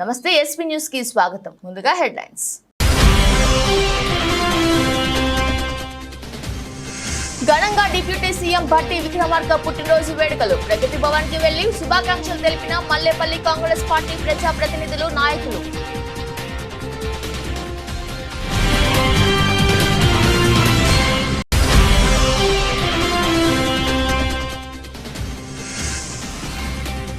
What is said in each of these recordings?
నమస్తే SP news కి స్వాగతం. ముందుగా హెడ్లైన్స్. ఘనంగా డిప్యూటీ సీఎం భట్టి విక్రమార్క పుట్టినరోజు వేడుకలు. ప్రగతి భవన్ కి వెళ్లి శుభాకాంక్షలు తెలిపిన మల్లేపల్లి కాంగ్రెస్ పార్టీ ప్రజాప్రతినిధులు, నాయకులు.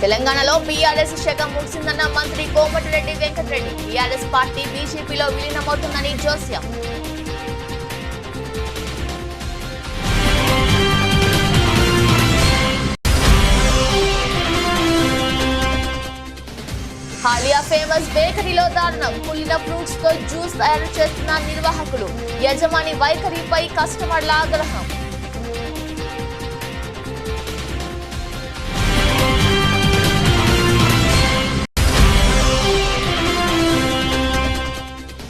తెలంగాణలో బీఆర్ఎస్ శాఖ ముగిసిందన్న మంత్రి కోమటిరెడ్డి వెంకటరెడ్డి. బీఆర్ఎస్ పార్టీ బీజేపీలో విలీనమవుతుందని జోస్యం. హాలియా ఫేమస్ బేకరీలో దారుణం. కుళ్ళిన ఫ్రూట్స్ తో జ్యూస్ తయారు చేస్తున్న నిర్వాహకులు. యజమాని వైఖరిపై కస్టమర్ల ఆగ్రహం.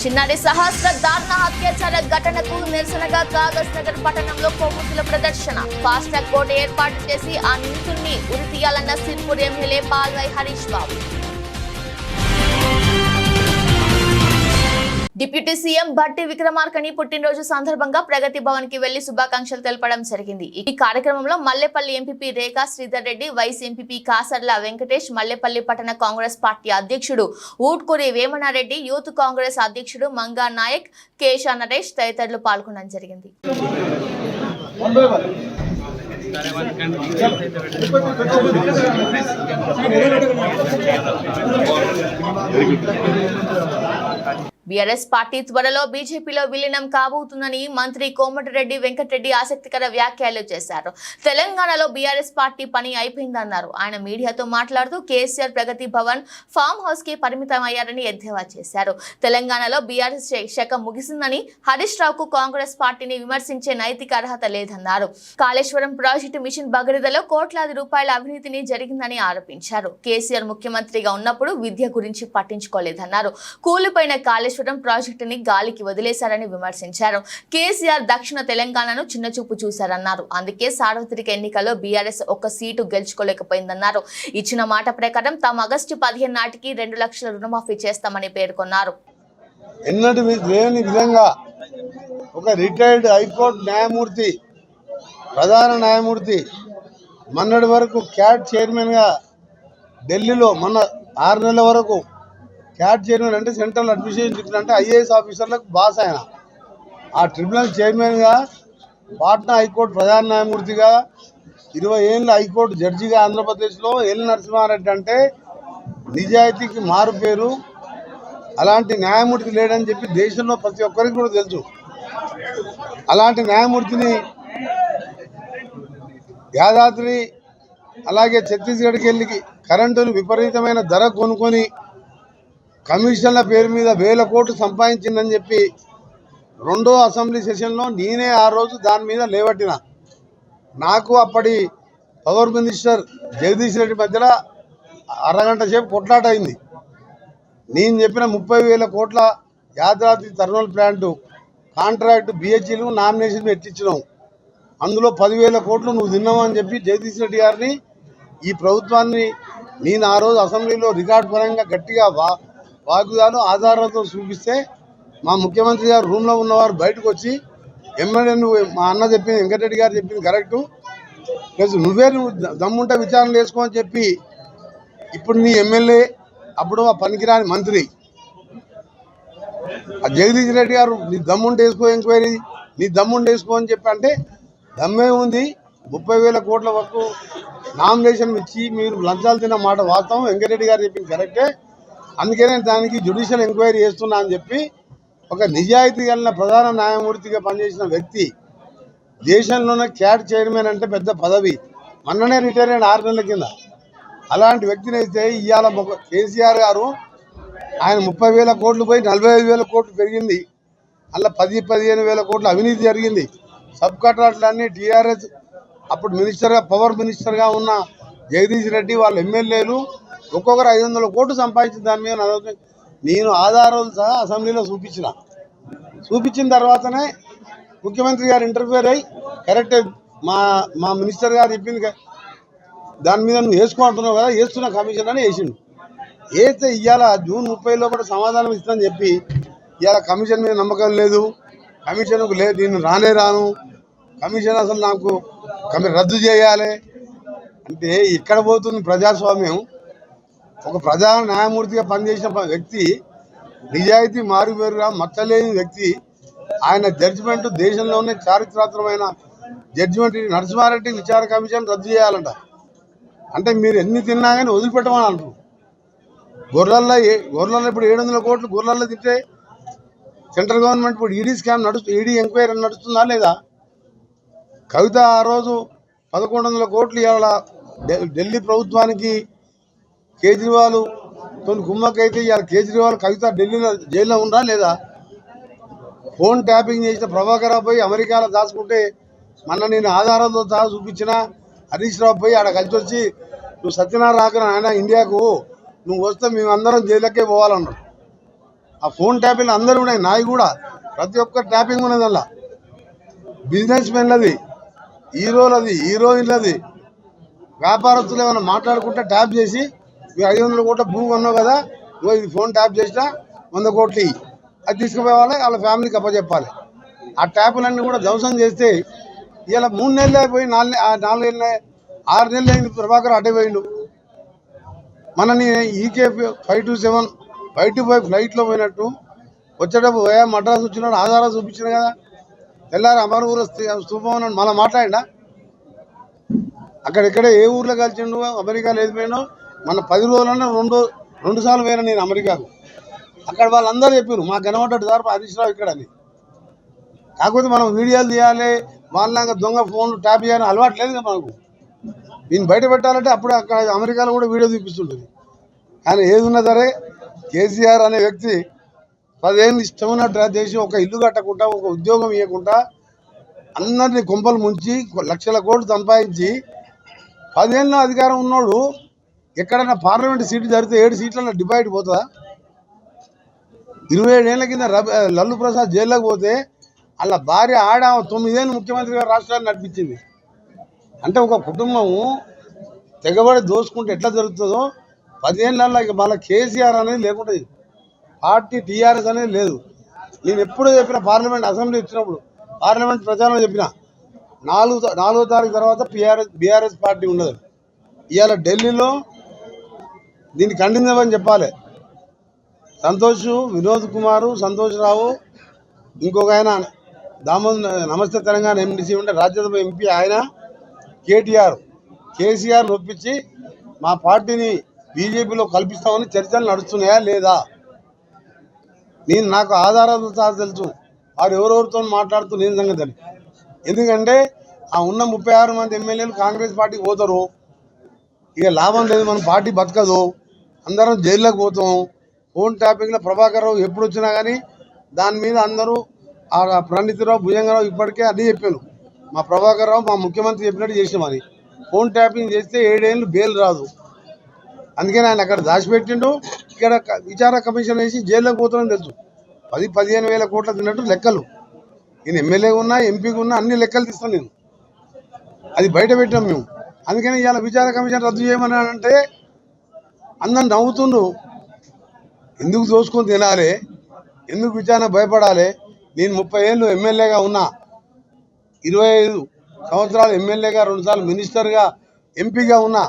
చిన్నారి సహస్ర దారుణ అత్యాచార ఘటనకు నిరసనగా కాగజ్ నగర్ పట్టణంలో కొవ్వొత్తుల ప్రదర్శన. ఫాస్ట్ ట్రాక్ కోర్టు ఏర్పాటు చేసి ఆ నిందితుడిని ఉరి తీయాలన్న సిర్పూర్ ఎమ్మెల్యే పాల్వై హరీష్ బాబు. డిప్యూటీ సీఎం భట్టి విక్రమార్కని పుట్టినరోజు సందర్భంగా ప్రగతి భవన్ కి వెళ్లి శుభాకాంక్షలు తెలపడం జరిగింది. ఈ కార్యక్రమంలో మల్లేపల్లి ఎంపీపీ రేఖా శ్రీధర్ రెడ్డి, వైస్ ఎంపీపీ కాసర్ల వెంకటేష్, మల్లేపల్లి పట్టణ కాంగ్రెస్ పార్టీ అధ్యక్షుడు ఊట్కూరి వేమనారెడ్డి, యూత్ కాంగ్రెస్ అధ్యక్షుడు మంగా నాయక్, కేశా నరేష్ తదితరులు పాల్గొనడం జరిగింది. బీఆర్ఎస్ పార్టీ త్వరలో బీజేపీలో విలీనం కాబోతుందని మంత్రి కోమటిరెడ్డి వెంకటరెడ్డి ఆసక్తికర వ్యాఖ్యలు చేశారు. తెలంగాణలో బీఆర్ఎస్ పార్టీ పని అయిపోయిందన్నారు. ఆయన మీడియాతో మాట్లాడుతూ కేసీఆర్ ప్రగతి భవన్ ఫామ్ హౌస్ కి పరిమితం అయ్యారని ఎద్దేవా చేశారు. తెలంగాణలో బీఆర్ఎస్ శాఖ ముగిసిందని, హరీష్ రావుకు కాంగ్రెస్ పార్టీని విమర్శించే నైతిక అర్హత లేదన్నారు. కాళేశ్వరం ప్రాజెక్టు మిషన్ భగీరథలో కోట్లాది రూపాయల అవినీతిని జరిగిందని ఆరోపించారు. కేసీఆర్ ముఖ్యమంత్రిగా ఉన్నప్పుడు విద్య గురించి పట్టించుకోలేదన్నారు. కూలిపోయిన కాళేశ్వరం ప్రాజెక్టుని గాలికి వదిలేశారని విమర్శించారు. కేసీఆర్ దక్షిణ తెలంగాణను చిన్నచూపు చూశారన్నారు. అందుకే సార్వత్రిక ఎన్నికల్లో బీఆర్ఎస్ ఒక్క సీటు గెలుచుకోలేకపోయిందన్నారు. ఇచ్చిన మాట ప్రకారం తాము ఆగస్టు 15 నాటికి 2 లక్షల రుణమాఫీ చేస్తామని పేర్కొన్నారు. ఎన్నటి లేని విధంగా ఒక రిటైర్డ్ హైకోర్టు న్యాయమూర్తి, ప్రధాన న్యాయమూర్తి మొన్నటి వరకు క్యాట్ చైర్మన్గా ఢిల్లీలో మొన్న 6 నెలల వరకు క్యాట్ చైర్మన్ అంటే సెంట్రల్ అడ్మినిస్ట్రేషన్ ట్రిబ్యునల్ అంటే ఐఏఎస్ ఆఫీసర్లకు బాస్. ఆయన ఆ ట్రిబ్యునల్ చైర్మన్గా, పాట్నా హైకోర్టు ప్రధాన న్యాయమూర్తిగా, 20 ఏళ్ళ హైకోర్టు జడ్జిగా ఆంధ్రప్రదేశ్లో ఎల్ నరసింహారెడ్డి అంటే నిజాయితీకి మారు పేరు. అలాంటి న్యాయమూర్తి లేడని చెప్పి దేశంలో ప్రతి ఒక్కరికి కూడా తెలుసు. అలాంటి న్యాయమూర్తిని యాదాద్రి అలాగే ఛత్తీస్గఢ్కి వెళ్ళి కరెంటును విపరీతమైన ధర కొనుక్కొని కమిషన్ల పేరు మీద 1000 కోట్లు సంపాదించిందని చెప్పి 2వ అసెంబ్లీ సెషన్లో నేనే ఆ రోజు దాని మీద లేవట్టిన. నాకు అప్పటి పవర్ మినిస్టర్ జగదీష్ రెడ్డి మధ్యలో అరగంట సేపు కొట్లాట అయింది. నేను చెప్పిన 30,000 కోట్ల యాదాద్రి థర్మల్ ప్లాంటు కాంట్రాక్ట్ బిహెచ్ఈలు నామినేషన్ ఎట్టించినావు, అందులో 10,000 కోట్లు నువ్వు తిన్నావు అని చెప్పి జగదీష్ రెడ్డి గారిని, ఈ ప్రభుత్వాన్ని నేను ఆ రోజు అసెంబ్లీలో రికార్డు పరంగా గట్టిగా వాగ్దానం ఆధారాలతో చూపిస్తే మా ముఖ్యమంత్రి గారు రూమ్లో ఉన్నవారు బయటకు వచ్చి, ఎమ్మెల్యే నువ్వు మా అన్న చెప్పింది, వెంకటరెడ్డి గారు చెప్పింది కరెక్టు, ప్లస్ నువ్వు దమ్ముంటే విచారణ చేసుకో అని చెప్పి, ఇప్పుడు నీ ఎమ్మెల్యే అప్పుడు ఆ పనికిరాని మంత్రి జగదీష్ రెడ్డి గారు నీ దమ్ముంటే వేసుకో ఎంక్వైరీ, నీ దమ్ముంటే వేసుకో అని చెప్పి అంటే దమ్మే ఉంది. 30,000 కోట్ల వరకు నామినేషన్ ఇచ్చి మీరు లంచాలు తిన్న మాట వాస్తవం, వెంకటరెడ్డి గారు చెప్పింది కరెక్టే, అందుకే నేను దానికి జ్యుడిషియల్ ఎంక్వైరీ చేస్తున్నా అని చెప్పి ఒక నిజాయితీ కలిగిన ప్రధాన న్యాయమూర్తిగా పనిచేసిన వ్యక్తి, దేశంలోనే క్యాట్ చైర్మన్ అంటే పెద్ద పదవి, మొన్ననే రిటైర్ అయిన 6 నెలల కింద. అలాంటి వ్యక్తిని అయితే ఇవాళ కేసీఆర్ గారు ఆయన 30,000 కోట్లు పోయి 45,000 కోట్లు పెరిగింది. అలా 10-15,000 కోట్ల అవినీతి జరిగింది. సబ్ కాంట్రాక్టులన్నీ టీఆర్ఎస్ అప్పుడు మినిస్టర్గా పవర్ మినిస్టర్గా ఉన్న జగదీష్ రెడ్డి వాళ్ళ ఎమ్మెల్యేలు ఒక్కొక్కరు 500 కోట్లు సంపాదించిన దాని మీద నేను ఆధారాలు సహా అసెంబ్లీలో చూపించిన తర్వాతనే ముఖ్యమంత్రి గారు ఇంటర్ఫియర్ అయ్యి కరెక్ట్ మా మినిస్టర్ గారు చెప్పింది దాని మీద నువ్వు వేసుకో అంటున్నావు కదా, వేస్తున్న కమిషన్ అని వేసిండు. అయితే ఇవాళ జూన్ 30 లోపల సమాధానం ఇస్తానని చెప్పి ఇవాళ కమిషన్ మీద నమ్మకం లేదు, కమిషన్కు లేదు, నేను రానే రాను, కమిషన్ అసలు నాకు రద్దు చేయాలి అంటే ఇక్కడ పోతుంది ప్రజాస్వామ్యం. ఒక ప్రధాన న్యాయమూర్తిగా పనిచేసిన వ్యక్తి, నిజాయితీ మారుమేరుగా మచ్చలేని వ్యక్తి, ఆయన జడ్జిమెంట్ దేశంలోనే చారిత్రాత్మకమైన జడ్జిమెంట్ నరసింహారెడ్డి విచారణ కమిషన్ రద్దు చేయాలంట. అంటే మీరు ఎన్ని తిన్నా కానీ వదిలిపెట్టమని అంటారు. గొర్రెల్లో ఇప్పుడు 700 కోట్లు గొర్రెల్లో తింటే సెంట్రల్ గవర్నమెంట్ ఇప్పుడు ఈడీ స్కామ్ ఈడీ ఎంక్వైరీ నడుస్తుందా లేదా? కవిత ఆ రోజు 1100 కోట్లు ఇవాళ ఢిల్లీ ప్రభుత్వానికి కేజ్రీవాల్ కుమ్మకైతే ఇవాళ కేజ్రీవాల్ కవిత ఢిల్లీలో జైల్లో ఉందా లేదా? ఫోన్ ట్యాపింగ్ చేసిన ప్రభాకర్ పోయి అమెరికాలో దాచుకుంటే మొన్న నేను ఆధారాలతో సహా చూపించిన హరీష్ రావు పోయి ఆడ కలిసి వచ్చి నువ్వు సత్యనారాయణ రాకరా ఆయన ఇండియాకు, నువ్వు వస్తే మేమందరం జైలుకే పోవాలన్నాడు. ఆ ఫోన్ ట్యాపింగ్ అందరూ ఉన్నాయి, నాయి కూడా ప్రతి ఒక్క ట్యాపింగ్ ఉన్నది. అలా బిజినెస్ మెన్లది, హీరోలది, హీరోయిన్లది, వ్యాపారస్తులు ఏమైనా మాట్లాడుకుంటే ట్యాప్ చేసి మీరు 500 కోట్ల భూమి కొన్నావు కదా, నువ్వు ఇది ఫోన్ ట్యాప్ చేసినా 100 కోట్లు అది తీసుకుపోవాలి, వాళ్ళ ఫ్యామిలీకి అప్పచెప్పాలి. ఆ ట్యాపులన్నీ కూడా ధ్వంసం చేస్తే ఇలా 3 నెలలు అయిపోయి 4 నెలలు 6 నెలలు అయింది. ప్రభాకర్ అటే పోయిండు. మనని ఈకే 527 బయటకు పోయి ఫ్లైట్లో పోయినట్టు వచ్చేటప్పుడు పోయా మద్రాసు వచ్చినాడు, ఆధారాలు చూపించిన కదా, తెల్లారి అమరవూరు స్థూపం అన్నాడు. మళ్ళీ మాట్లాడినా అక్కడెక్కడ ఏ ఊర్లో కలిసిండు, అమెరికాలో ఏది పోయినో. మన 10 రోజులన్నా 2 సార్లు పోయినా నేను అమెరికాకు. అక్కడ వాళ్ళందరూ చెప్పారు మాకు కనబడ్డాడు సార్ హరీష్ రావు ఇక్కడ అని. కాకపోతే మనం వీడియోలు తీయాలి, వాళ్ళలాగా దొంగ ఫోన్లు ట్యాప్ చేయాలని అలవాటు లేదు కదా మనకు. దీన్ని బయట పెట్టాలంటే అప్పుడు అక్కడ అమెరికాలో కూడా వీడియో చూపిస్తుంటుంది. కానీ ఏది ఉన్నా సరే కేసీఆర్ అనే వ్యక్తి 10 ఏళ్ళు ఇష్టం ఉన్నట్టు చేసి ఒక ఇల్లు కట్టకుండా, ఒక ఉద్యోగం ఇవ్వకుండా, అందరినీ కొంపలు ముంచి లక్షల కోట్లు సంపాదించి 10 ఏళ్ళ అధికారం ఉన్నోడు ఎక్కడైనా పార్లమెంట్ సీటు జరిగితే 7 సీట్లలో డిబైట్ పోతుందా? 27 ఏళ్ల కింద లల్లు ప్రసాద్ జైల్లోకి పోతే వాళ్ళ భార్య 9 ఏళ్ళు ముఖ్యమంత్రిగా రాష్ట్రాన్ని నడిపించింది. అంటే ఒక కుటుంబము తెగబడి దోసుకుంటే ఎట్లా జరుగుతుందో 10 ఏళ్ళల్లో ఇక మళ్ళీ కేసీఆర్ అనేది లేకుండా పార్టీ టీఆర్ఎస్ అనేది లేదు. నేను ఎప్పుడూ చెప్పిన పార్లమెంట్ అసెంబ్లీ ఇచ్చినప్పుడు పార్లమెంట్ ప్రచారంలో చెప్పిన 4వ తారీఖు తర్వాత బీఆర్ఎస్ పార్టీ ఉండదు. ఇవాళ ఢిల్లీలో దీన్ని ఖండించమని చెప్పాలి. సంతోష్, వినోద్ కుమారు, సంతోష్ రావు, ఇంకొక ఆయన నమస్తే తెలంగాణ ఎండిసి ఉంటే రాజ్యసభ ఎంపీ ఆయన కేసీఆర్ ఒప్పించి మా పార్టీని బీజేపీలో కల్పిస్తామని చర్చలు నడుస్తున్నాయా లేదా? నాకు ఆధారాలతో సహా తెలుసు వారు ఎవరెవరితో మాట్లాడుతూ నేను సంగతి. ఎందుకంటే ఆ ఉన్న 36 మంది ఎమ్మెల్యేలు కాంగ్రెస్ పార్టీకి పోతారు. ఇక లాభం లేదు, మన పార్టీ బతకదు, అందరం జైల్లోకి పోతాం. ఫోన్ ట్యాపింగ్లో ప్రభాకర్ రావు ఎప్పుడు వచ్చినా కానీ దాని మీద అందరూ పండితురావు, భుజంగరావు ఇప్పటికే అన్నీ చెప్పాను. మా ప్రభాకర్ రావు మా ముఖ్యమంత్రి చెప్పినట్టు చేసినామని. ఫోన్ ట్యాపింగ్ చేస్తే 7 ఏళ్ళు బెయిల్ రాదు. అందుకని ఆయన అక్కడ దాచిపెట్టిండు. ఇక్కడ విచారణ కమిషన్ వేసి జైల్లోకి పోతానని తెలుసు. 10-15 వేల కోట్ల తిన్నట్టు లెక్కలు. నేను ఎమ్మెల్యే ఉన్నా, ఎంపీగా ఉన్నా అన్ని లెక్కలు తీస్తాను నేను. అది బయట పెట్టాం మేము. అందుకని ఇవాళ విచారణ కమిషన్ రద్దు చేయమని అంటే అందరు నవ్వుతుండ్రు. ఎందుకు దోసుకొని తినాలి, ఎందుకు విచారణ భయపడాలి? నేను 30 ఏళ్ళు ఎమ్మెల్యేగా ఉన్నా, 25 సంవత్సరాలు ఎమ్మెల్యేగా, 2 సార్లు మినిస్టర్గా, ఎంపీగా ఉన్నా.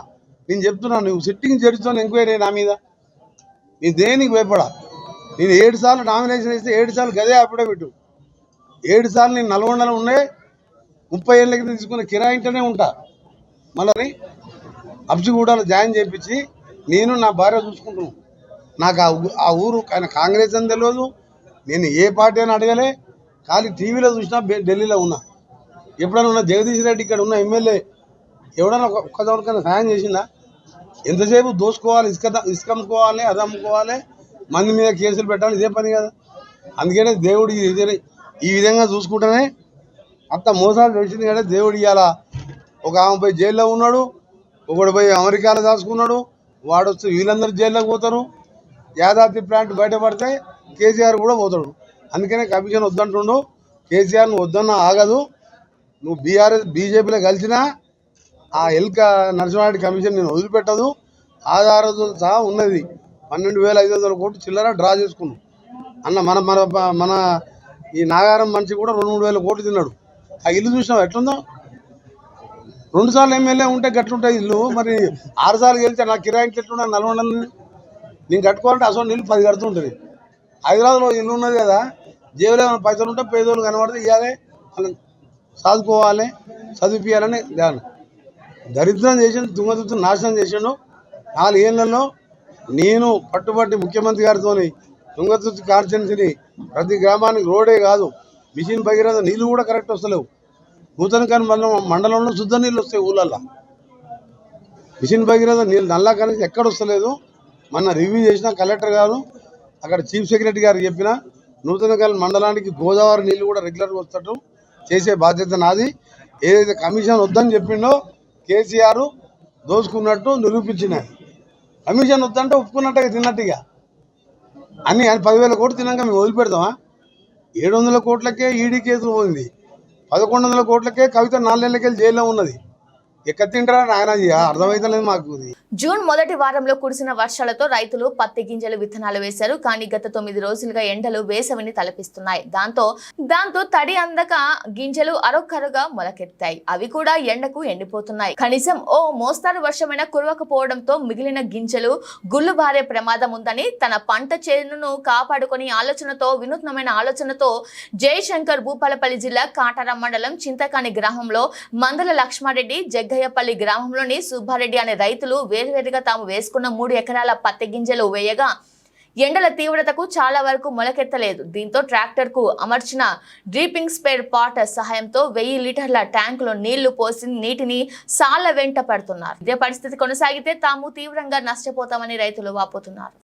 నేను చెప్తున్నాను, నువ్వు సిట్టింగ్ జడ్జితో ఎంక్వైరీ నా మీద, నేను దేనికి భయపడా. నేను 7 సార్లు నామినేషన్ ఇస్తే 7 సార్లు గదే అఫిడవిట్, 7 సార్లు నేను నల్గొండలో ఉండే 30 ఏళ్ళ కింద తీసుకున్న కిరాయింటనే ఉంటా. మళ్ళీ అబ్సిగూడలో జాయిన్ చేయించి నేను నా భార్య చూసుకుంటున్నాను. నాకు ఆ ఊరు ఆయన కాంగ్రెస్ అని తెలియదు, నేను ఏ పార్టీ అని అడగలే. ఖాళీ టీవీలో చూసినా ఢిల్లీలో ఉన్నా. ఎప్పుడైనా ఉన్న జగదీష్ రెడ్డి ఇక్కడ ఉన్న ఎమ్మెల్యే ఎవడన్నా ఒక్కదవరికైనా సాయం చేసిందా? ఎంతసేపు దోసుకోవాలి, ఇసుక అమ్ముకోవాలి, అది అమ్ముకోవాలి, మంది మీద కేసులు పెట్టాలి, ఇదే పని కదా. అందుకనే దేవుడు ఈ విధంగా చూసుకుంటేనే అంత మోసాలు చేసింది. కానీ దేవుడు ఇవాళ ఒక ఆమె పోయి జైల్లో ఉన్నాడు, ఒకడు పోయి అమెరికాలో దాచుకున్నాడు, వాడు వస్తే వీళ్ళందరూ జైల్లోకి పోతారు. యాదాద్రి ప్లాంట్ బయటపడితే కేసీఆర్ కూడా పోతాడు. అందుకనే కమిషన్ వద్దంటుండు. కేసీఆర్ నువ్వు వద్దన్నా ఆగదు. నువ్వు బీజేపీలో కలిసినా ఆ ఎల్క నరసింహారెడ్డి కమిషన్ నేను వదిలిపెట్టదు. ఆధారాలతో సహా ఉన్నది. 12,500 కోట్లు చిల్లర డ్రా చేసుకున్నాం అన్న. మన మన మన ఈ నాగారం మనిషి కూడా 2-3 వేల కోట్లు తిన్నాడు. ఆ ఇల్లు చూసినావు ఎట్లుందో? 2 సార్లు ఎమ్మెల్యే ఉంటే గట్లుంటాయి ఇల్లు. మరి 6 సార్లు గెలిస్తే నాకు కిరాయికి ఎట్లున్నా నల్గొండలు నేను కట్టుకోవాలంటే అసలు నీళ్ళు 10 కడుతుంటుంది. హైదరాబాద్లో ఇల్లు ఉన్నది కదా, జేబులో ఏమైనా పైసలు ఉంటే పేదోళ్ళు కనబడితే ఇవ్వాలి, వాళ్ళని చదువుకోవాలి, చదివిపియాలని దాని దరిద్రం చేసిండు, తుంగతుత్తు నాశనం చేసిండు. 4 ఏళ్లలో నేను పట్టుబట్టి ముఖ్యమంత్రి గారితో తుంగతుర్తి కాన్స్టిట్యున్సీని ప్రతి గ్రామానికి రోడే కాదు మిషన్ భగీరథ నీళ్ళు కూడా కరెక్ట్ వస్తలేవు. నూతనకాని మండలంలో శుద్ధ నీళ్ళు వస్తాయి ఊళ్ళల్లో. మిషన్ భగీరథ నీళ్ళు నల్లా కానీ ఎక్కడ వస్తలేదు. మొన్న రివ్యూ చేసిన కలెక్టర్ గారు, అక్కడ చీఫ్ సెక్రటరీ గారు చెప్పిన నూతనకాని మండలానికి గోదావరి నీళ్ళు కూడా రెగ్యులర్గా వస్తట్టు చేసే బాధ్యత నాది. ఏదైతే కమిషన్ వద్దని చెప్పిండో కేసీఆర్ దోచుకున్నట్టు నిరూపించినాయి. కమిషన్ వద్దంటే ఒప్పుకున్నట్టుగా తిన్నట్టుగా అన్ని 10,000 కోట్లు తిన్నాక మేము వదిలిపెడతామా? 700 కోట్లకే ఈడీ కేసు పోయింది, 1,100 కోట్లకే కవిత 4 నెలలకెళ్ళి జైల్లో ఉన్నది. ఎక్కడ తింటారా ఆయన? అర్థమైతలేదు మాకు. జూన్ మొదటి వారంలో కురిసిన వర్షాలతో రైతులు పత్తి గింజలు విత్తనాలు వేశారు. కానీ గత 9 రోజులుగా ఎండలు వేసవిని తలపిస్తున్నాయి. దాంతో తడి అందక గింజలు అరొక్కరుగా మొలకెత్తాయి. అవి కూడా ఎండకు ఎండిపోతున్నాయి. కనీసం ఓ మోస్తారు వర్షమైనా కురవకపోవడంతో మిగిలిన గింజలు గుళ్ళు బారే ప్రమాదం ఉందని తన పంట చేనును కాపాడుకునే వినూత్నమైన ఆలోచనతో జయశంకర్ భూపాలపల్లి జిల్లా కాటారం మండలం చింతకాని గ్రామంలో మందల లక్ష్మారెడ్డి, జగ్గయ్యపల్లి గ్రామంలోని సుబ్బారెడ్డి అనే రైతులు వేరువేరుగా తాము వేసుకున్న 3 ఎకరాల పత్తి గింజలు వేయగా ఎండల తీవ్రతకు చాలా వరకు మొలకెత్తలేదు. దీంతో ట్రాక్టర్ కు అమర్చిన డ్రిపింగ్ స్పేర్ పాట్ సహాయంతో 1000 లీటర్ల ట్యాంకులో నీళ్లు పోసి నీటిని సాళ్ల వెంట పడుతున్నారు. ఇదే పరిస్థితి కొనసాగితే తాము తీవ్రంగా నష్టపోతామని రైతులు వాపోతున్నారు.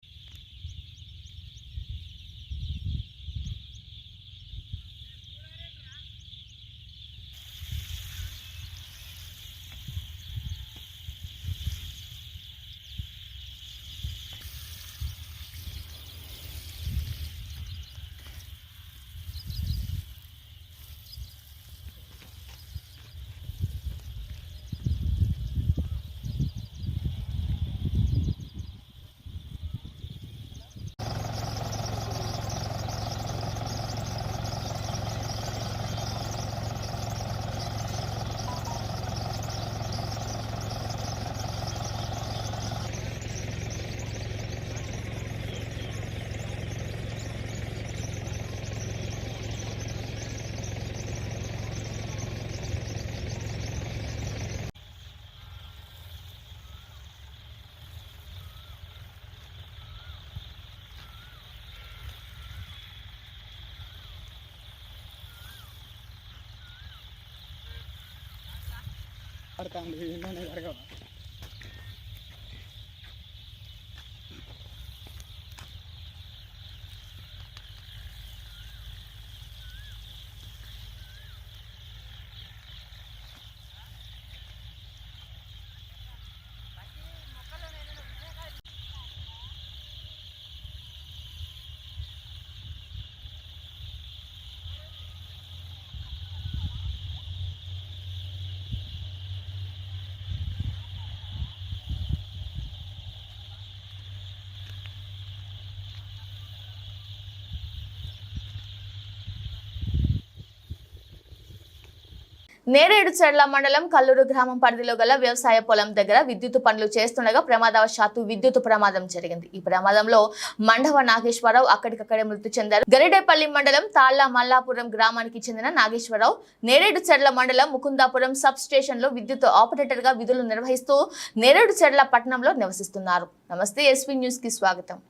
నేరేడుచెర్ల మండలం కల్లూరు గ్రామం పరిధిలో గల వ్యవసాయ పొలం దగ్గర విద్యుత్ పనులు చేస్తుండగా ప్రమాదవశాత్తు విద్యుత్ ప్రమాదం జరిగింది. ఈ ప్రమాదంలో మండవ నాగేశ్వరరావు అక్కడికక్కడే మృతి చెందారు. గరిడేపల్లి మండలం తాళ్ల మల్లాపురం గ్రామానికి చెందిన నాగేశ్వరరావు నేరేడుచెర్ల మండలం ముకుందాపురం సబ్ స్టేషన్ లో విద్యుత్ ఆపరేటర్ గా విధులు నిర్వహిస్తూ నేరేడుచెర్ల పట్టణంలో నివసిస్తున్నారు. నమస్తే, ఎస్పీ న్యూస్ కి స్వాగతం.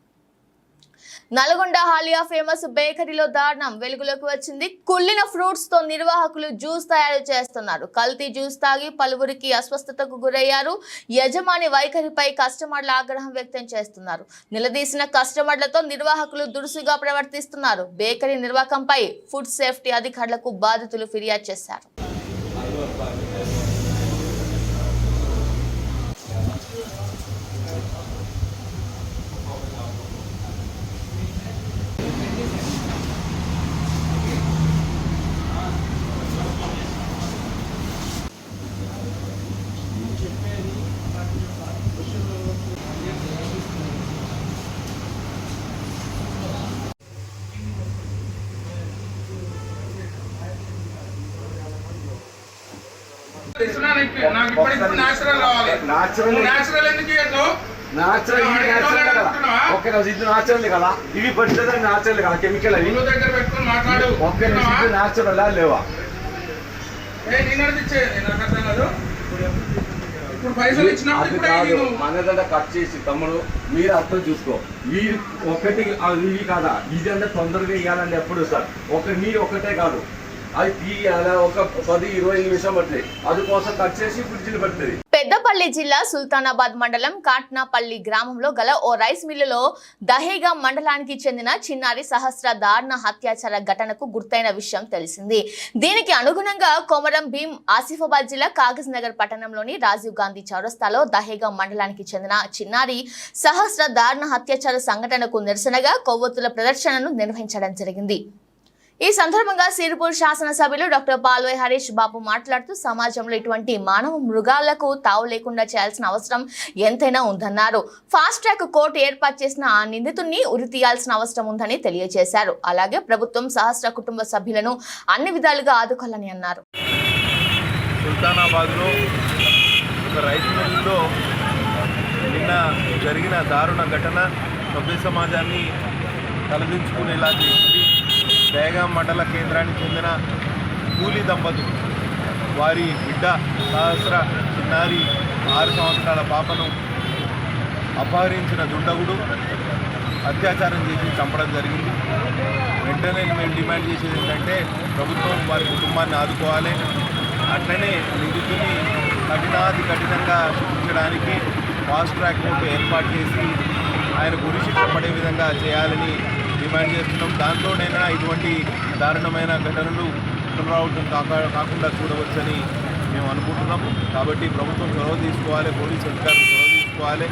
నల్గొండ హాలియా ఫేమస్ బేకరీలో దారుణం వెలుగులోకి వచ్చింది. కుళ్ళిన ఫ్రూట్స్ తో నిర్వాహకులు జ్యూస్ తయారు చేస్తున్నారు. కల్తీ జ్యూస్ తాగి పలువురికి అస్వస్థతకు గురయ్యారు. యజమాని వైఖరిపై కస్టమర్ల ఆగ్రహం వ్యక్తం చేస్తున్నారు. నిలదీసిన కస్టమర్లతో నిర్వాహకులు దురుసుగా ప్రవర్తిస్తున్నారు. బేకరీ నిర్వాహకంపై ఫుడ్ సేఫ్టీ అధికారులకు బాధితులు ఫిర్యాదు చేశారు. ఇవి పట్టిన న్యాచురల్ కదా కెమికల్ అవి న్యాచురల్ లేవా మనదంతా కట్ చేసి తమ్ముడు మీరు అర్థం చూసుకో మీరు ఒకటి ఇవి కాదా ఇది అంటే తొందరగా ఇవ్వాలండి ఎప్పుడు సార్ మీరు ఒకటే కాదు అది తీయాలా ఒక 10-20 నిమిషం పడుతుంది అందుకోసం కట్ చేసి ఫ్రిడ్జ్లు పడుతుంది. పెద్దపల్లి జిల్లా సుల్తానాబాద్ మండలం కాట్నాపల్లి గ్రామంలో గల ఓ రైస్ మిల్లులో దహేగా మండలానికి చెందిన చిన్నారి సహస్ర దారుణ అత్యాచార ఘటనకు గుర్తైన విషయం తెలిసింది. దీనికి అనుగుణంగా కొమరం భీం ఆసిఫాబాద్ జిల్లా కాగజ్ నగర్ పట్టణంలోని రాజీవ్ గాంధీ చౌరస్తాలో దహేగా మండలానికి చెందిన చిన్నారి సహస్ర దారుణ అత్యాచార సంఘటనకు నిరసనగా కొవ్వొత్తుల ప్రదర్శనను నిర్వహించడం జరిగింది. ఈ సందర్భంగా సిరిపూర్ శాసనసభ్యులు డాక్టర్ పాల్వై హరీష్ బాబు మాట్లాడుతూ సమాజంలో ఇటువంటి మానవ మృగాలకు తావు లేకుండా చేయాల్సిన అవసరం ఎంతైనా ఉందన్నారు. ఫాస్ట్ ట్రాక్ కోర్టు ఏర్పాటు చేసిన ఆ నిందితుడిని ఉరి తీయాల్సిన అవసరం ఉందని తెలియజేశారు. అలాగే ప్రభుత్వం సహస్ర కుటుంబ సభ్యులను అన్ని విధాలుగా ఆదుకోవాలని అన్నారు. సుల్తానాబాద్లో ఒక రైస్ మిల్లులో నిన్న జరిగిన దారుణ ఘటన సభ్య సమాజాన్ని తలదించుకునేలా చేసింది. దహేగా మండల కేంద్రానికి చెందిన కూలీ దంపతులు వారి బిడ్డ సహస్ర చిన్నారి 6 సంవత్సరాల పాపను అపహరించిన దుండగుడు అత్యాచారం చేసి చంపడం జరిగింది. వెంటనే మేము డిమాండ్ చేసేది ఏంటంటే ప్రభుత్వం వారి కుటుంబాన్ని ఆదుకోవాలి. అట్లనే నిందితుని కఠినాతి కఠినంగా శిక్షించడానికి ఫాస్ట్ ట్రాక్ కోర్టు ఏర్పాటు చేసి ఆయన గురి శిక్ష పడే విధంగా చేయాలని డిమాండ్ చేస్తున్నాం. దాంతోనైనా ఇటువంటి దారుణమైన ఘటనలు పునరావృతం కాకుండా చూడవచ్చని మేము అనుకుంటున్నాము. కాబట్టి ప్రభుత్వం చొరవ తీసుకోవాలి, పోలీసు అధికారులు చొరవ తీసుకోవాలి.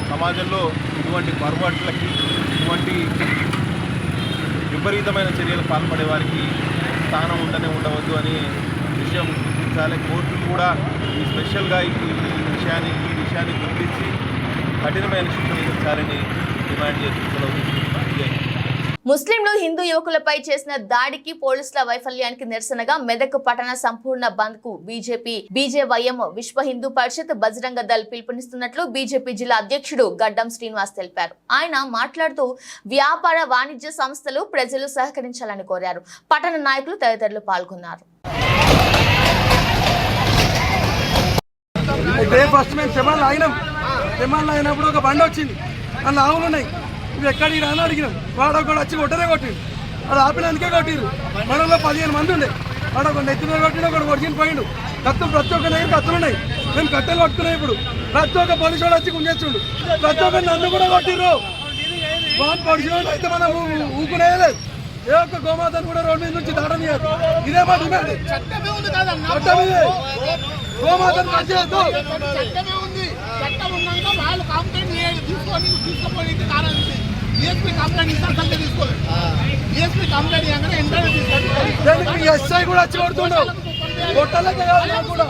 సమాజంలో ఇటువంటి పొరపాట్లకి ఇటువంటి విపరీతమైన చర్యలు పాల్పడే వారికి స్థానం ఉండవద్దు అనే విషయం గుర్తించాలి. కోర్టులు కూడా ఈ స్పెషల్గా ఈ విషయాన్ని గుర్తించి కఠినమైన శిక్ష విధించాలని డిమాండ్ చేస్తున్నాం. ముస్లింలు హిందూ యువకులపై చేసిన దాడికి పోలీసుల వైఫల్యానికి నిరసనగా మెదక్ పట్టణ సంపూర్ణ బంద్ కు బీజేవైఎం విశ్వ హిందూ పరిషత్ బజరంగ దళ్ పిలుపునిస్తున్నట్లు బీజేపీ జిల్లా అధ్యక్షుడు గడ్డం శ్రీనివాస్ తెలిపారు. ఆయన మాట్లాడుతూ వ్యాపార వాణిజ్య సంస్థలు ప్రజలు సహకరించాలని కోరారు. పట్టణ నాయకులు తదితరులు పాల్గొన్నారు. అయినప్పుడు ఒక బండి వచ్చింది, అందులో ఆవులు ఉన్నాయి. ఇవి ఎక్కడికి రాని అడిగినాం. వాడు ఒకటి వచ్చి కొట్టిండు. అది ఆపినందుకే కొట్టిరు. మనలో 15 మంది ఉండే. వాడు ఒక నెత్తి మీద కొట్టిండు, ఒకటి కొడుకుని పోయిండు. కత్తులు ప్రతి ఒక్క దగ్గర కత్తులు ఉన్నాయి. మేము కట్టెలు పట్టుకున్నాం. ఇప్పుడు ప్రతి ఒక్క పోలీసు వాడు వచ్చి గుంజేస్తుండు. ప్రతి ఒక్క నన్ను కూడా కొట్టిర్రు. వాడు పొడిచి అయితే మనం ఊకునేది. ఏ ఒక్క గోమాతను కూడా రోడ్డు మీద నుంచి దాటనియదు. ఇదే మా డిమాండ్. గోమాతను కట్ చేయొద్దు. ఎస్ఐ కూడా వచ్చి కొడుతున్నావు. కొట్టాలకే కాదు కూడా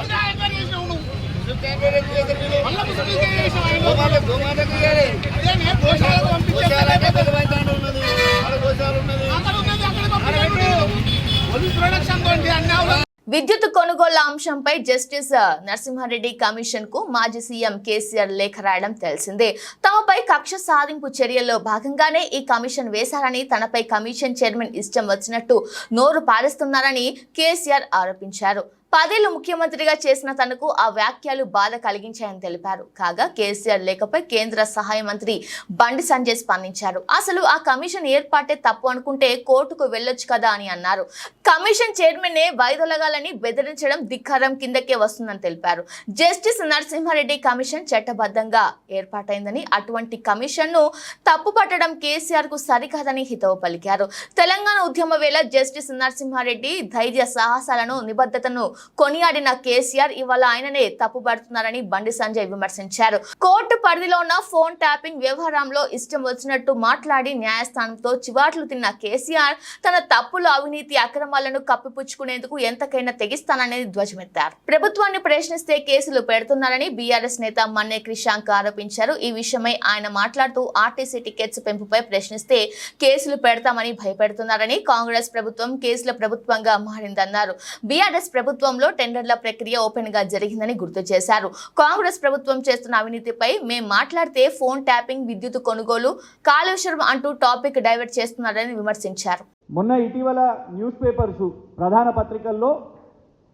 విద్యుత్ కొనుగోళ్ల అంశంపై జస్టిస్ నరసింహారెడ్డి కమిషన్ కు మాజీ సీఎం కేసీఆర్ లేఖ రాయడం తెలిసిందే. తమపై కక్ష సాధింపు చర్యల్లో భాగంగానే ఈ కమిషన్ వేశారని, తనపై కమిషన్ చైర్మన్ ఇష్టం వచ్చినట్టు నోరు పారేస్తున్నారని కేసీఆర్ ఆరోపించారు. 10 ఏళ్లు ముఖ్యమంత్రిగా చేసిన తనకు ఆ వ్యాఖ్యలు బాధ కలిగించాయని తెలిపారు. కాగా కేసీఆర్ లేఖపై కేంద్ర సహాయ మంత్రి బండి సంజయ్ స్పందించారు. అసలు ఆ కమిషన్ ఏర్పాటే తప్పు అనుకుంటే కోర్టుకు వెళ్లొచ్చు కదా అని అన్నారు. కమిషన్ చైర్మన్ వైదొలగాలని బెదిరించడం ధిక్కారం కిందకే వస్తుందని తెలిపారు. జస్టిస్ నరసింహారెడ్డి కమిషన్ చట్టబద్ధంగా ఏర్పాటైందని, అటువంటి కమిషన్ ను తప్పుపట్టడం కేసీఆర్ కు సరికాదని హితవు పలికారు. తెలంగాణ ఉద్యమ వేళ జస్టిస్ నరసింహారెడ్డి ధైర్య సాహసాలను, నిబద్ధతను కొనియాడిన కేసీఆర్ ఇవాళ ఆయననే తప్పుపడుతున్నారని బండి సంజయ్ విమర్శించారు. కోర్టు పరిధిలో ఉన్న ఫోన్ ట్యాపింగ్ వ్యవహారంలో ఇష్టం వచ్చినట్టు మాట్లాడి న్యాయస్థానంతో చివాట్లు తిన్న కేసీఆర్ తన తప్పులు, అవినీతి, అక్రమాలను కప్పిపుచ్చుకునేందుకు ఎంతకైనా తెగిస్తాననేది ధ్వజమెత్తారు. ప్రభుత్వాన్ని ప్రశ్నిస్తే కేసులు పెడుతున్నారని బీఆర్ఎస్ నేత మన్నే క్రిషాంక్ ఆరోపించారు. ఈ విషయమై ఆయన మాట్లాడుతూ ఆర్టీసీ టికెట్స్ పెంపుపై ప్రశ్నిస్తే కేసులు పెడతామని భయపెడుతున్నారని, కాంగ్రెస్ ప్రభుత్వం కేసుల ప్రభుత్వంగా మారిందన్నారు. బీఆర్ఎస్ ప్రభుత్వం ప్రభుత్వంలో టెండర్ల ప్రక్రియ ఓపెన్ గా జరిగిందని గుర్తు చేశారు. కాంగ్రెస్ ప్రభుత్వం చేస్తున్న అవినీతిపై మేం మాట్లాడితే ఫోన్ ట్యాపింగ్, విద్యుత్ కొనుగోలు, కాళేశ్వరం అంటూ టాపిక్ డైవర్ట్ చేస్తున్నారని విమర్శించారు. మొన్న ఇటీవల న్యూస్ పేపర్స్ ప్రధాన పత్రికల్లో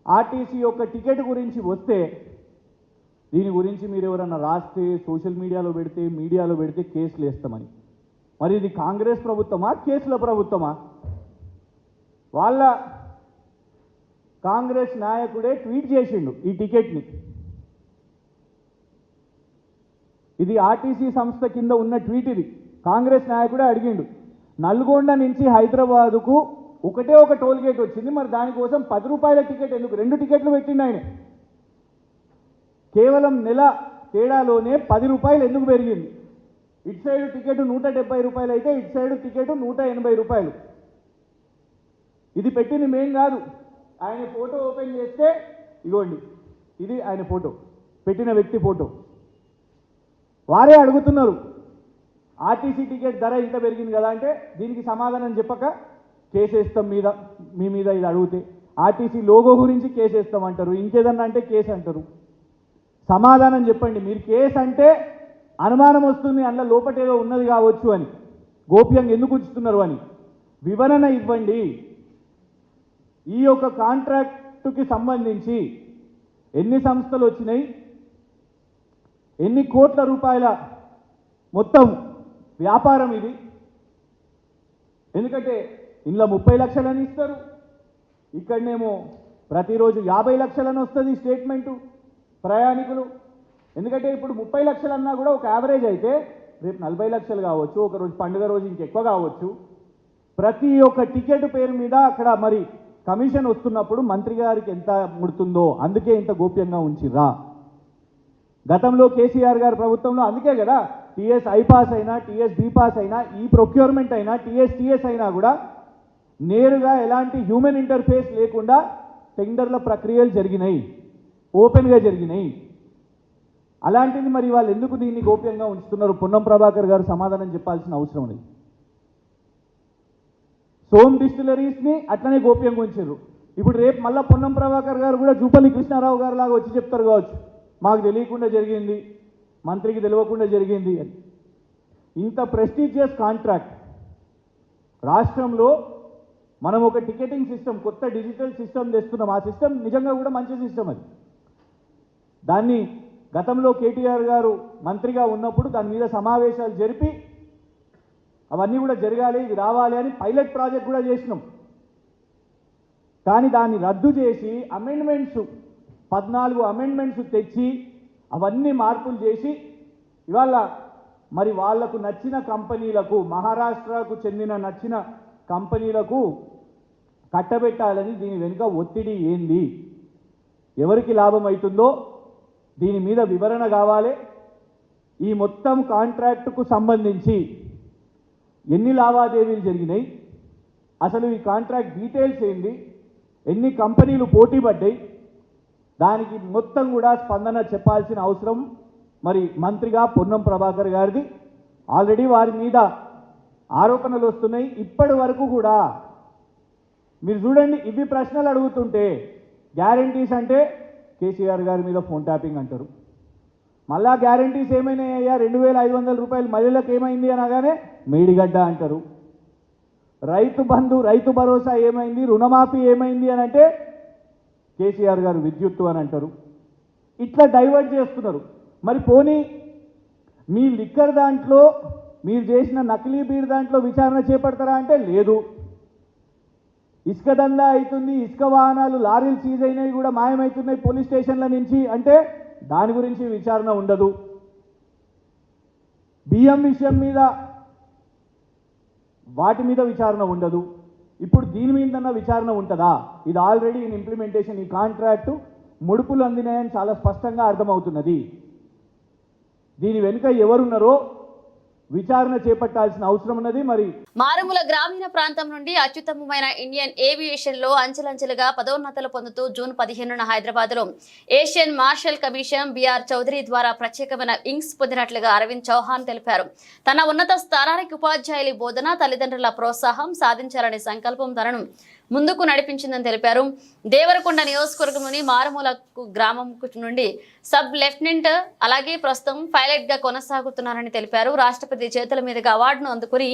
ఆర్టీసీ యొక్క టికెట్ గురించి వస్తే దీని గురించి మీరు ఎవరన్నా రాస్తే సోషల్ మీడియాలో పెడితే కేసులు వేస్తామని. మరి ఇది కాంగ్రెస్ ప్రభుత్వమా, కేసుల ప్రభుత్వమా? వాళ్ళ కాంగ్రెస్ నాయకుడే ట్వీట్ చేసిండు ఈ టికెట్ని. ఇది ఆర్టీసీ సంస్థ కింద ఉన్న ట్వీట్. ఇది కాంగ్రెస్ నాయకుడే అడిగిండు. నల్గొండ నుంచి హైదరాబాదుకు ఒకటే ఒక టోల్ గేట్ వచ్చింది, మరి దానికోసం 10 రూపాయల టికెట్ ఎందుకు? 2 టికెట్లు పెట్టిండు ఆయన. కేవలం నెల తేడాలోనే 10 రూపాయలు ఎందుకు పెరిగింది? ఇటు సైడ్ టికెట్ 170 రూపాయలు అయితే ఇటు సైడ్ టికెట్ 180 రూపాయలు. ఇది పెట్టింది మేం కాదు. ఆయన ఫోటో ఓపెన్ చేస్తే ఇగోండి, ఇది ఆయన ఫోటో, పెట్టిన వ్యక్తి ఫోటో. వారే అడుగుతున్నారు ఆర్టీసీ టికెట్ ధర ఇంత పెరిగింది కదా అంటే దీనికి సమాధానం చెప్పక కేసేస్తాం మీ మీద ఇది అడిగితే. ఆర్టీసీ లోగో గురించి కేసేస్తాం అంటారు, ఇంకేదన్నా అంటే కేసు అంటారు. సమాధానం చెప్పండి. మీరు కేసు అంటే అనుమానం వస్తుంది, అందులో లోపటేదో ఉన్నది కావచ్చు అని, గోప్యంగా ఎందుకు ఉంచుతున్నారు అని వివరణ ఇవ్వండి. ఈ యొక్క కాంట్రాక్టుకి సంబంధించి ఎన్ని సంస్థలు వచ్చినాయి, ఎన్ని కోట్ల రూపాయల మొత్తం వ్యాపారం ఇది? ఎందుకంటే ఇందులో 30 లక్షలని ఇస్తారు, ఇక్కడనేమో ప్రతిరోజు 50 లక్షలని వస్తుంది స్టేట్మెంటు ప్రయాణికులు. ఎందుకంటే ఇప్పుడు 30 లక్షలు అన్నా కూడా ఒక యావరేజ్ అయితే రేపు 40 లక్షలు కావచ్చు, ఒకరోజు పండుగ రోజు ఇంకెక్కువ కావచ్చు. ప్రతి ఒక్క టికెట్ పేరు మీద అక్కడ మరి కమిషన్ వస్తున్నప్పుడు మంత్రి గారికి ఎంత ముడుతుందో అందుకే ఇంత గోప్యంగా ఉంచిర్రా. గతంలో కేసీఆర్ గారి ప్రభుత్వంలో అందుకే కదా టీఎస్ ఐపాస్ అయినా, టీఎస్ బీపాస్ అయినా, ఈ ప్రొక్యూర్మెంట్ అయినా, టీఎస్ అయినా కూడా నేరుగా ఎలాంటి హ్యూమన్ ఇంటర్ఫేస్ లేకుండా టెండర్ల ప్రక్రియలు జరిగినాయి, ఓపెన్గా జరిగినాయి. అలాంటిది మరి వాళ్ళు ఎందుకు దీన్ని గోప్యంగా ఉంచుతున్నారు? పొన్నం ప్రభాకర్ గారు సమాధానం చెప్పాల్సిన అవసరం ఉంది. సోమ్ డిస్టిలరీస్ని అట్లనే గోప్యంగా ఉంచారు. ఇప్పుడు రేపు మళ్ళీ పొన్నం ప్రభాకర్ గారు కూడా జూపల్లి కృష్ణారావు గారు లాగా వచ్చి చెప్తారు కావచ్చు, మాకు తెలియకుండా జరిగింది, మంత్రికి తెలియకుండా జరిగింది అని. ఇంత ప్రెస్టీజియస్ కాంట్రాక్ట్ రాష్ట్రంలో మనం ఒక టికెటింగ్ సిస్టమ్, కొత్త డిజిటల్ సిస్టమ్ తెస్తున్నాం. ఆ సిస్టమ్ నిజంగా కూడా మంచి సిస్టమ్ అది. దాన్ని గతంలో కేటీఆర్ గారు మంత్రిగా ఉన్నప్పుడు దాని మీద సమావేశాలు జరిపి అవన్నీ కూడా జరగాలి, ఇది రావాలి అని పైలట్ ప్రాజెక్ట్ కూడా చేసినాం. కానీ దాన్ని రద్దు చేసి అమెండ్మెంట్స్ 14 అమెండ్మెంట్స్ తెచ్చి అవన్నీ మార్పులు చేసి ఇవాళ మరి వాళ్లకు నచ్చిన కంపెనీలకు, మహారాష్ట్రకు చెందిన నచ్చిన కంపెనీలకు కట్టబెట్టాలని దీని వెనుక ఒత్తిడి ఏంది, ఎవరికి లాభం అవుతుందో దీని మీద వివరణ కావాలి. ఈ మొత్తం కాంట్రాక్టుకు సంబంధించి ఎన్ని లావాదేవీలు జరిగినాయి, అసలు ఈ కాంట్రాక్ట్ డీటెయిల్స్ ఏంది, ఎన్ని కంపెనీలు పోటీ పడ్డాయి, దానికి మొత్తం కూడా స్పందన చెప్పాల్సిన అవసరం మరి మంత్రిగా పొన్నం ప్రభాకర్ గారిది. ఆల్రెడీ వారి మీద ఆరోపణలు వస్తున్నాయి. ఇప్పటి వరకు కూడా మీరు చూడండి, ఇవి ప్రశ్నలు అడుగుతుంటే గ్యారంటీస్ అంటే కేసీఆర్ గారి మీద ఫోన్ ట్యాపింగ్ అంటారు. మళ్ళా గ్యారంటీస్ ఏమైనాయ్యా, 2500 రూపాయలు మహిళలకు ఏమైంది అనగానే మేడిగడ్డ అంటారు. రైతు బంధు, రైతు భరోసా ఏమైంది, రుణమాఫీ ఏమైంది అని అంటే కేసీఆర్ గారు విద్యుత్తు అని అంటారు. ఇట్లా డైవర్ట్ చేస్తున్నారు. మరి పోనీ మీ లిక్కర్ దాంట్లో, మీరు చేసిన నకిలీ బీర్ దాంట్లో విచారణ చేపడతారా అంటే లేదు. ఇసుక దందా అవుతుంది, ఇసుక వాహనాలు, లారీలు సీజ్ అయినవి కూడా మాయమవుతున్నాయి పోలీస్ స్టేషన్ల నుంచి అంటే దాని గురించి విచారణ ఉండదు. బియ్యం విషయం మీద వాటి మీద విచారణ ఉండదు. ఇప్పుడు దీని మీద విచారణ ఉంటుందా? ఇది ఆల్రెడీ ఇన్ ఇంప్లిమెంటేషన్. ఈ కాంట్రాక్టు ముడుపులు అందినాయని చాలా స్పష్టంగా అర్థమవుతున్నది. దీని వెనుక ఎవరున్నారో విచారణ చేపట్టాల్సిన అవసరం ఉన్నది. మరి మారుమూల గ్రామీణ ప్రాంతం నుండి అత్యుత్తమమైన ఇండియన్ ఏవియేషన్ లో అంచెలంచెలుగా పదోన్నతులు పొందుతూ జూన్ 15న హైదరాబాద్ లో ఏషియన్ మార్షల్ కమిషన్ బిఆర్ చౌదరి ద్వారా ప్రత్యేకమైన వింగ్స్ పొందినట్లుగా అరవింద్ చౌహాన్ తెలిపారు. తన ఉన్నత స్థానానికి ఉపాధ్యాయుల బోధన, తల్లిదండ్రుల ప్రోత్సాహం సాధించాలనే సంకల్పం తనను ముందుకు నడిపించిందని తెలిపారు. దేవరకొండ నియోజకవర్గంలోని మారుమూల గ్రామం నుండి సబ్ లెఫ్టినెంట్ అలాగే ప్రస్తుతం పైలట్ గా కొనసాగుతున్నారని తెలిపారు. రాష్ట్రపతి చేతుల మీదుగా అవార్డును అందుకుని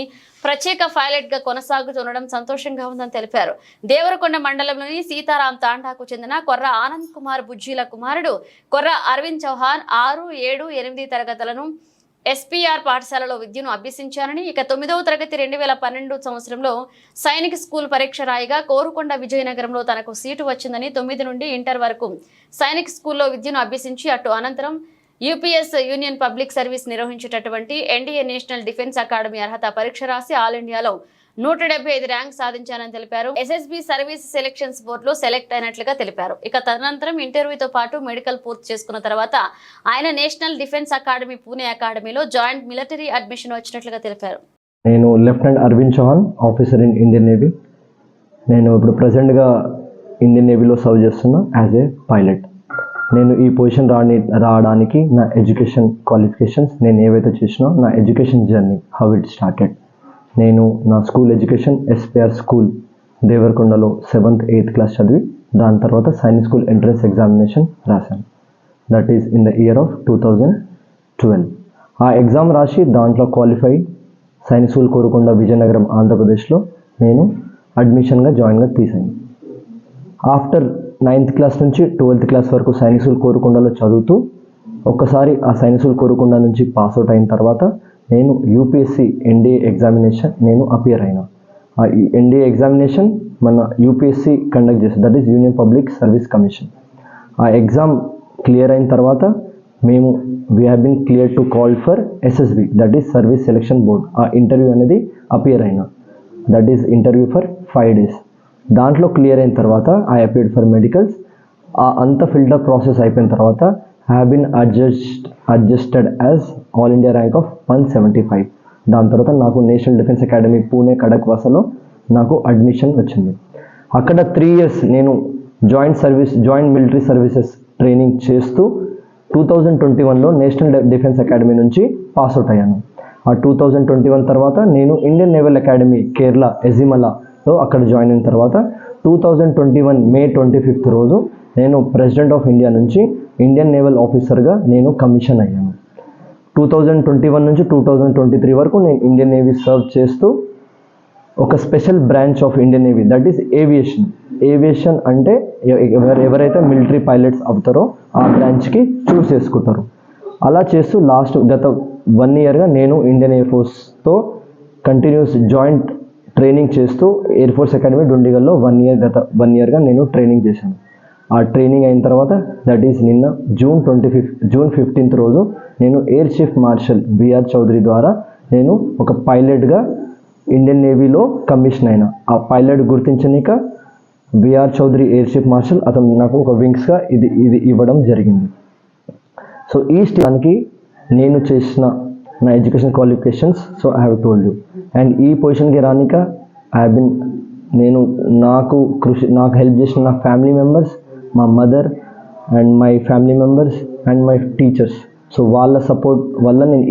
ప్రత్యేక పైలట్ గా కొనసాగుతుండడం సంతోషంగా ఉందని తెలిపారు. దేవరకొండ మండలంలోని సీతారాం తాండాకు చెందిన కొర్ర ఆనంద్ కుమార్ బుజ్జీల కుమారుడు కొర్ర అరవింద్ చౌహాన్ 6, 7, 8 తరగతులను SPR పాఠశాలలో విద్యను అభ్యసించారని, ఇక 9వ తరగతి 2012 సంవత్సరంలో సైనిక్ స్కూల్ పరీక్ష రాయిగా కోరుకొండ విజయనగరంలో తనకు సీటు వచ్చిందని 9 నుండి ఇంటర్ వరకు సైనిక్ స్కూల్లో విద్యను అభ్యసించి అనంతరం UPS యూనియన్ పబ్లిక్ సర్వీస్ నిర్వహించేటటువంటి NDA నేషనల్ డిఫెన్స్ అకాడమీ అర్హత పరీక్ష రాసి ఆల్ ఇండియాలో 175 ర్యాంక్ సాధించానని తెలిపారు. SSB సర్వీస్ సెలెక్షన్స్ బోర్డులో సెలెక్ట్ అయినట్లుగా తెలిపారు. ఇక తదనంతరం ఇంటర్వ్యూతో పాటు మెడికల్ పూర్తి చేసుకున్న తర్వాత ఆయన నేషనల్ డిఫెన్స్ అకాడమీ పూణే అకాడమీలో జాయింట్ మిలిటరీ అడ్మిషన్ వచ్చినట్లుగా తెలిపారు. నేను lieutenant Arvind Chauhan, officer in Indian Navy. నేను ఇప్పుడు ప్రజెంట్గా ఇండియన్ నేవీలో సర్వ్ చేస్తున్నా యాజ్ ఏ పైలట్. నేను ఈ పొజిషన్ రావడానికి నా ఎడ్యుకేషన్ క్వాలిఫికేషన్స్, నేను ఏవైతే చేసినా నా education journey how it started. నేను నా స్కూల్ ఎడ్యుకేషన్ SPR స్కూల్ దేవరకొండలో 7th, 8th క్లాస్ చదివి దాని తర్వాత సైనిక్ స్కూల్ ఎంట్రన్స్ ఎగ్జామినేషన్ రాశాను. That is in the year of 2012. ఆ ఎగ్జామ్ రాసి దాంట్లో క్వాలిఫై సైనిక్ స్కూల్ కోరుకొండ విజయనగరం ఆంధ్రప్రదేశ్లో నేను అడ్మిషన్గా జాయిన్గా తీసాను. ఆఫ్టర్ 9th క్లాస్ నుంచి 12th క్లాస్ వరకు సైనిక్ స్కూల్ కోరుకొండలో చదువుతూ ఒక్కసారి ఆ సైనిక్ స్కూల్ కోరుకొండ నుంచి పాస్అవుట్ అయిన తర్వాత నేను UPSC NDA ఎగ్జామినేషన్ నేను అపియర్ అయినా. ఆ NDA ఎగ్జామినేషన్ మన UPSC కండక్ట్ చేస్తుంది, that is union public service commission. ఆ ఎగ్జామ్ క్లియర్ అయిన తర్వాత మేము we have been clear to call for SSB, that is service selection board. ఆ ఇంటర్వ్యూ అనేది అపియర్ అయినా, that is interview for 5 days. దాంట్లో క్లియర్ అయిన తర్వాత ఐ అపియర్డ్ ఫర్ మెడికల్స్. ఆ అంత ఫిల్టర్ ప్రాసెస్ అయిపోయిన తర్వాత have been adjusted as all India rank of 175. దాని తర్వాత నాకు నేషనల్ డిఫెన్స్ అకాడమీ పూణే కడక్వాసలో నాకు అడ్మిషన్ వచ్చింది. అక్కడ 3 years నేను జాయింట్ మిలిటరీ సర్వీసెస్ ట్రైనింగ్ చేస్తూ 2021లో నేషనల్ డిఫెన్స్ అకాడమీ నుంచి పాస్అవుట్ అయ్యాను. ఆ 2021 తర్వాత నేను ఇండియన్ నేవల్ అకాడమీ కేరళ ఎజిమలాలో అక్కడ జాయిన్ అయిన తర్వాత 2021 May 25th రోజు నేను ప్రెసిడెంట్ ఆఫ్ ఇండియా నుంచి ఇండియన్ నేవల్ ఆఫీసర్గా నేను కమిషన్ అయ్యాను. 2021 నుంచి 2023 వరకు నేను ఇండియన్ నేవీ సర్వ్ చేస్తూ ఒక special branch of Indian navy, that is aviation అంటే ఎవరైతే మిలిటరీ పైలట్స్ అవుతారో ఆ బ్రాంచ్కి చూస్ చేసుకుంటారు. అలా చేస్తూ గత 1 yearగా నేను ఇండియన్ ఎయిర్ ఫోర్స్తో కంటిన్యూస్ జాయింట్ ట్రైనింగ్ చేస్తూ ఎయిర్ ఫోర్స్ అకాడమీ డుండిగల్లో గత 1 yearగా నేను ట్రైనింగ్ చేశాను. ఆ ట్రైనింగ్ అయిన తర్వాత దట్ ఈస్ నిన్న జూన్ 15th రోజు నేను air chief marshal BR Chaudhari ద్వారా నేను ఒక పైలట్గా ఇండియన్ నేవీలో కమిషన్ అయినా. ఆ పైలట్ గుర్తించనిక BR Chaudhari air chief marshal అతను నాకు ఒక వింగ్స్గా ఇది ఇవ్వడం జరిగింది. సో ఈ స్టానికి నేను చేసిన నా education qualifications so I have told you. And ఈ పొజిషన్కి రానిక నాకు హెల్ప్ చేసిన నా ఫ్యామిలీ మెంబర్స్, మా mother and my family members and my teachers. So వాళ్ళ సపోర్ట్ వల్ల నేను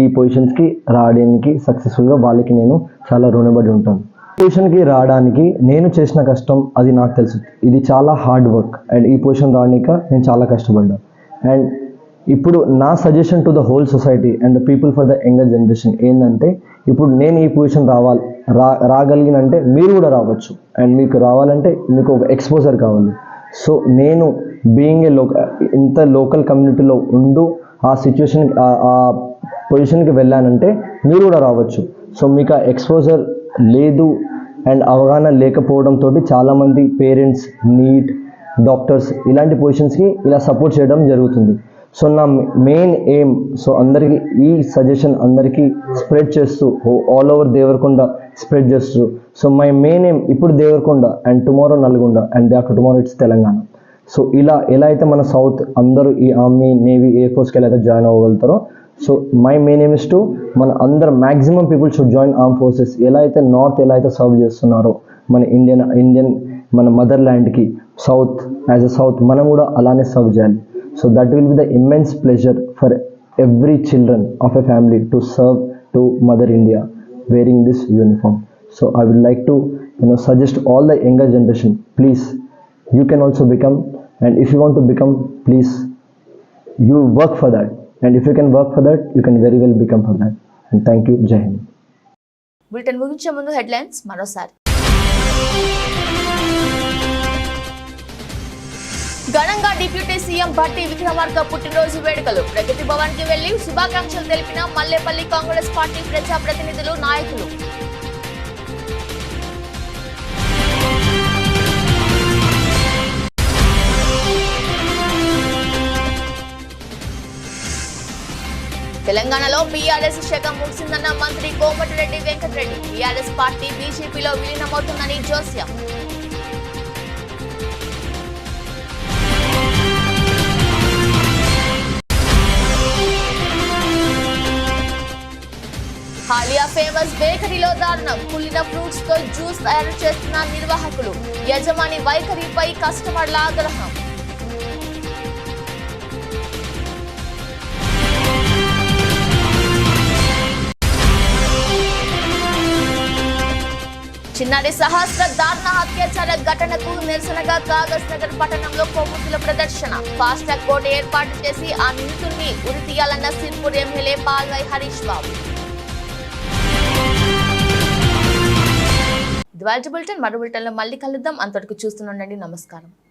ఈ పొజిషన్స్కి రావడానికి సక్సెస్ఫుల్గా వాళ్ళకి నేను చాలా రుణపడి ఉంటాను. పొజిషన్కి రావడానికి నేను చేసిన కష్టం అది నాకు తెలుసు. ఇది చాలా హార్డ్ వర్క్ అండ్ ఈ పొజిషన్ రావడానిక నేను చాలా కష్టపడ్డా. అండ్ ఇప్పుడు నా suggestion to the whole society and the people for the younger generation ఏంటంటే, ఇప్పుడు నేను ఈ పొజిషన్ రాగలిగినంటే మీరు కూడా రావచ్చు. అండ్ మీకు రావాలంటే మీకు ఒక ఎక్స్పోజర్ కావాలి. సో నేను బీయింగ్ ఇంత లోకల్ కమ్యూనిటీలో ఉంటూ ఆ పొజిషన్కి వెళ్ళానంటే మీరు కూడా రావచ్చు. సో మీకు ఆ ఎక్స్పోజర్ లేదు అండ్ అవగాహన లేకపోవడంతో చాలామంది పేరెంట్స్ నీట్, డాక్టర్స్ ఇలాంటి పొజిషన్స్కి ఇలా సపోర్ట్ చేయడం జరుగుతుంది. సో నా మెయిన్ ఎయిమ్ సో అందరికీ ఈ సజెషన్ అందరికీ స్ప్రెడ్ చేస్తూ ఆల్ ఓవర్ దేవరకొండ స్ప్రెడ్ చేస్తూ. సో మై మెయిన్ ఎయిమ్ ఇప్పుడు Devarakonda and tomorrow Nalgonda and after tomorrow it's Telangana. So ఎలా అయితే మన సౌత్ అందరూ ఈ ఆర్మీ, నేవీ, ఎయిర్ ఫోర్స్కి ఎలా అయితే జాయిన్ అవ్వగలుగుతారో, so my main aim is to మన అందరు maximum people should join arm forces. ఎలా అయితే నార్త్ సర్వ్ చేస్తున్నారో మన ఇండియన్ మన మదర్ ల్యాండ్కి సౌత్ యాజ్ అ సౌత్ మనం కూడా అలానే సర్వ్ చేయాలి. So that will be the immense pleasure for every children of a family to serve to Mother India wearing this uniform. So I would like to suggest all the younger generation, please, you can also become, and if you want to become, please, you work for that, and if you can work for that, you can very well become for that. And thank you. Jai Hind. Bulletin ముగించే ముందు headlines మరోసారి. ఘనంగా deputy CM Bhatti Vikramarka పుట్టినరోజు వేడుకలు. ప్రగతి భవన్ కి వెళ్లి శుభాకాంక్షలు తెలిపిన మల్లేపల్లి కాంగ్రెస్ పార్టీ ప్రజాప్రతినిధులు, నాయకులు. తెలంగాణలో బీఆర్ఎస్ శకం ముగిసిందన్న మంత్రి కోమటిరెడ్డి వెంకటరెడ్డి. బీఆర్ఎస్ పార్టీ బీజేపీలో విలీనమవుతుందని జోస్యం. హాలియా ఫేమస్ బేకరీలో దారుణం. కుళ్ళిన ఫ్రూట్స్ తో జ్యూస్ తయారు చేస్తున్న నిర్వాహకులు. యజమాని వైఖరిపై కస్టమర్ల ఆగ్రహం. చిన్నారి సహస్ర దారుణ అత్యాచార ఘటనకు నిరసనగా కాగజ్ నగర్ పట్టణంలో కొవ్వొత్తుల ప్రదర్శన. ఫాస్ట్ ట్రాక్ కోర్టు ఏర్పాటు చేసి ఆ నిందితుడిని ఉరి తీయాలన్న Sirpur MLA Palvai Harish Babu. The vault bulletin మరో బులెటిన్లో మళ్ళీ కలుద్దాం. అంతవరకు చూస్తూనే ఉండండి. నమస్కారం.